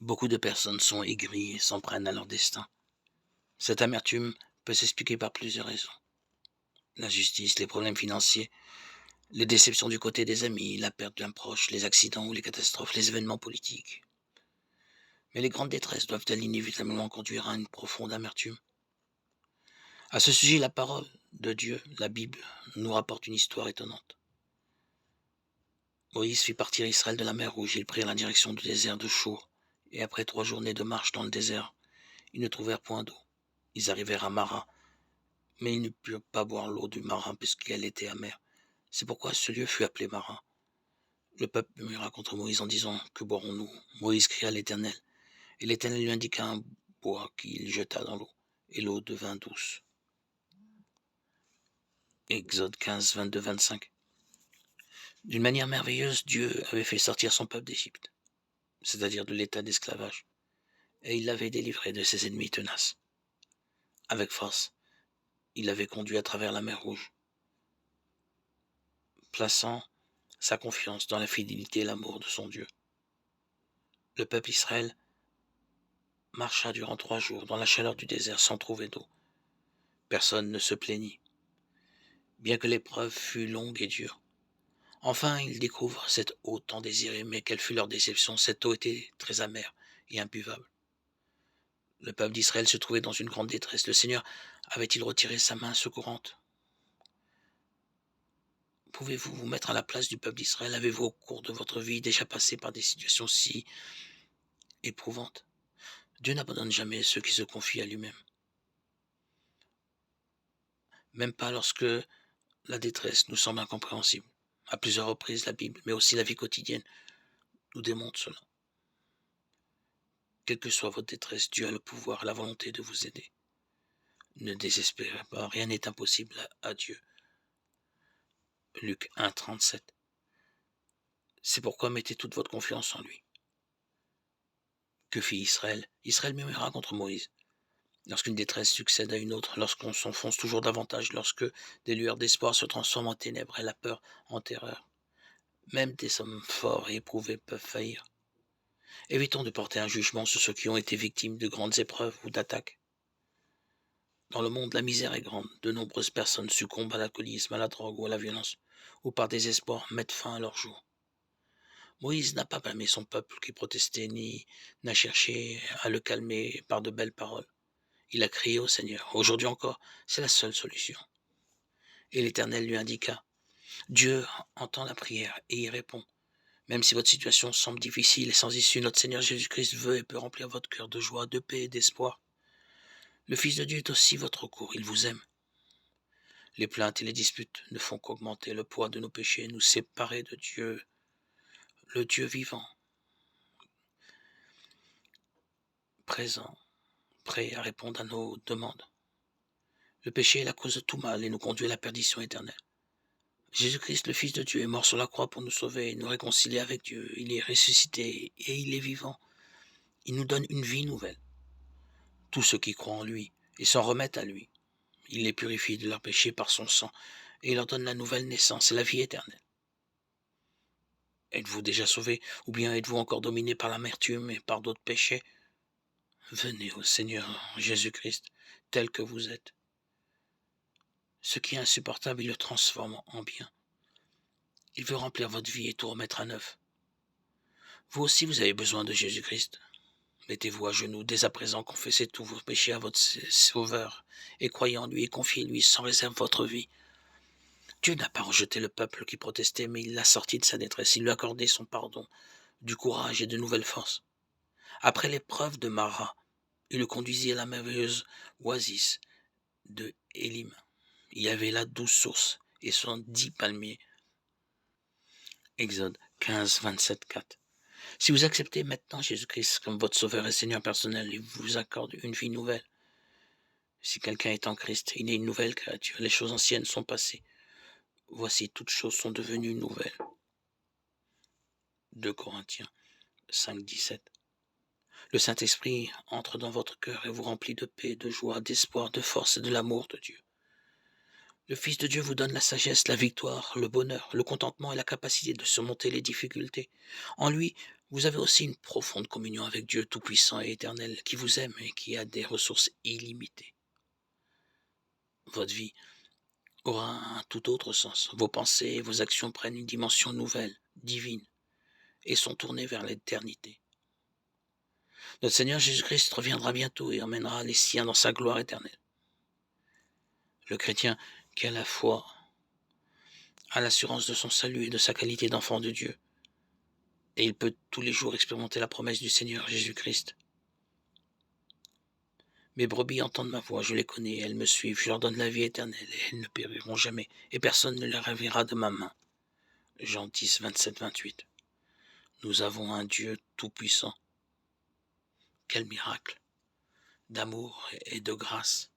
Beaucoup de personnes sont aigries et s'en prennent à leur destin. Cette amertume peut s'expliquer par plusieurs raisons. L'injustice, les problèmes financiers, les déceptions du côté des amis, la perte d'un proche, les accidents ou les catastrophes, les événements politiques. Mais les grandes détresses doivent-elles inévitablement conduire à une profonde amertume? À ce sujet, la parole de Dieu, la Bible, nous rapporte une histoire étonnante. Moïse fit partir Israël de la mer Rouge, ils prirent la direction du désert de Chour, et après 3 journées de marche dans le désert, ils ne trouvèrent point d'eau. Ils arrivèrent à Mara, mais ils ne purent pas boire l'eau du Mara puisqu'elle était amère. C'est pourquoi ce lieu fut appelé Mara. Le peuple murmura contre Moïse en disant: Que boirons-nous? Moïse cria à l'Éternel, et l'Éternel lui indiqua un bois qu'il jeta dans l'eau, et l'eau devint douce. Exode 15, 22-25. D'une manière merveilleuse, Dieu avait fait sortir son peuple d'Égypte, c'est-à-dire de l'état d'esclavage, et il l'avait délivré de ses ennemis tenaces. Avec force, il l'avait conduit à travers la mer Rouge, plaçant sa confiance dans la fidélité et l'amour de son Dieu. Le peuple Israël marcha durant 3 jours dans la chaleur du désert sans trouver d'eau. Personne ne se plaignit, bien que l'épreuve fût longue et dure. Enfin, ils découvrent cette eau tant désirée, mais quelle fut leur déception, cette eau était très amère et imbuvable. Le peuple d'Israël se trouvait dans une grande détresse. Le Seigneur avait-il retiré sa main secourante? Pouvez-vous vous mettre à la place du peuple d'Israël? Avez-vous au cours de votre vie déjà passé par des situations si éprouvantes? Dieu n'abandonne jamais ceux qui se confient à lui-même. Même pas lorsque la détresse nous semble incompréhensible. À plusieurs reprises, la Bible, mais aussi la vie quotidienne, nous démontre cela. Quelle que soit votre détresse, Dieu a le pouvoir et la volonté de vous aider. Ne désespérez pas, rien n'est impossible à Dieu. Luc 1, 37. C'est pourquoi mettez toute votre confiance en lui. Que fit Israël? Israël murmura contre Moïse. Lorsqu'une détresse succède à une autre, lorsqu'on s'enfonce toujours davantage, lorsque des lueurs d'espoir se transforment en ténèbres et la peur en terreur, même des hommes forts et éprouvés peuvent faillir. Évitons de porter un jugement sur ceux qui ont été victimes de grandes épreuves ou d'attaques. Dans le monde, la misère est grande. De nombreuses personnes succombent à l'alcoolisme, à la drogue ou à la violence, ou par désespoir mettent fin à leur jour. Moïse n'a pas blâmé son peuple qui protestait, ni n'a cherché à le calmer par de belles paroles. Il a crié au Seigneur. Aujourd'hui encore, c'est la seule solution. Et l'Éternel lui indiqua: Dieu entend la prière et y répond. Même si votre situation semble difficile et sans issue, notre Seigneur Jésus-Christ veut et peut remplir votre cœur de joie, de paix et d'espoir. Le Fils de Dieu est aussi votre recours, il vous aime. Les plaintes et les disputes ne font qu'augmenter le poids de nos péchés, nous séparer de Dieu, le Dieu vivant, présent, prêt à répondre à nos demandes. Le péché est la cause de tout mal et nous conduit à la perdition éternelle. Jésus-Christ, le Fils de Dieu, est mort sur la croix pour nous sauver et nous réconcilier avec Dieu. Il est ressuscité et il est vivant. Il nous donne une vie nouvelle. Tous ceux qui croient en lui et s'en remettent à lui, il les purifie de leurs péchés par son sang et il leur donne la nouvelle naissance et la vie éternelle. Êtes-vous déjà sauvé ou bien êtes-vous encore dominé par l'amertume et par d'autres péchés? Venez au Seigneur Jésus-Christ tel que vous êtes. Ce qui est insupportable, il le transforme en bien. Il veut remplir votre vie et tout remettre à neuf. Vous aussi, vous avez besoin de Jésus-Christ. Mettez-vous à genoux dès à présent, confessez tous vos péchés à votre Sauveur et croyez en lui et confiez-lui sans réserve votre vie. Dieu n'a pas rejeté le peuple qui protestait, mais il l'a sorti de sa détresse. Il lui a accordé son pardon, du courage et de nouvelles forces. Après l'épreuve de Mara, il le conduisit à la merveilleuse oasis de Élim. Il y avait là 12 sources et 70 palmiers. Exode 15, 27, 4. Si vous acceptez maintenant Jésus-Christ comme votre sauveur et Seigneur personnel, il vous accorde une vie nouvelle. Si quelqu'un est en Christ, il est une nouvelle créature. Les choses anciennes sont passées. Voici, toutes choses sont devenues nouvelles. 2 Corinthiens 5, 17. Le Saint-Esprit entre dans votre cœur et vous remplit de paix, de joie, d'espoir, de force et de l'amour de Dieu. Le Fils de Dieu vous donne la sagesse, la victoire, le bonheur, le contentement et la capacité de surmonter les difficultés. En lui, Vous avez aussi une profonde communion avec Dieu Tout-Puissant et Éternel qui vous aime et qui a des ressources illimitées. Votre vie aura un tout autre sens. Vos pensées et vos actions prennent une dimension nouvelle, divine, et sont tournées vers l'éternité. Notre Seigneur Jésus-Christ reviendra bientôt et emmènera les siens dans sa gloire éternelle. Le chrétien qui a la foi a l'assurance de son salut et de sa qualité d'enfant de Dieu. Et il peut tous les jours expérimenter la promesse du Seigneur Jésus-Christ. Mes brebis entendent ma voix, je les connais, elles me suivent, je leur donne la vie éternelle, et elles ne périront jamais, et personne ne les ravira de ma main. Jean 10, 27, 28. Nous avons un Dieu tout-puissant. Quel miracle d'amour et de grâce.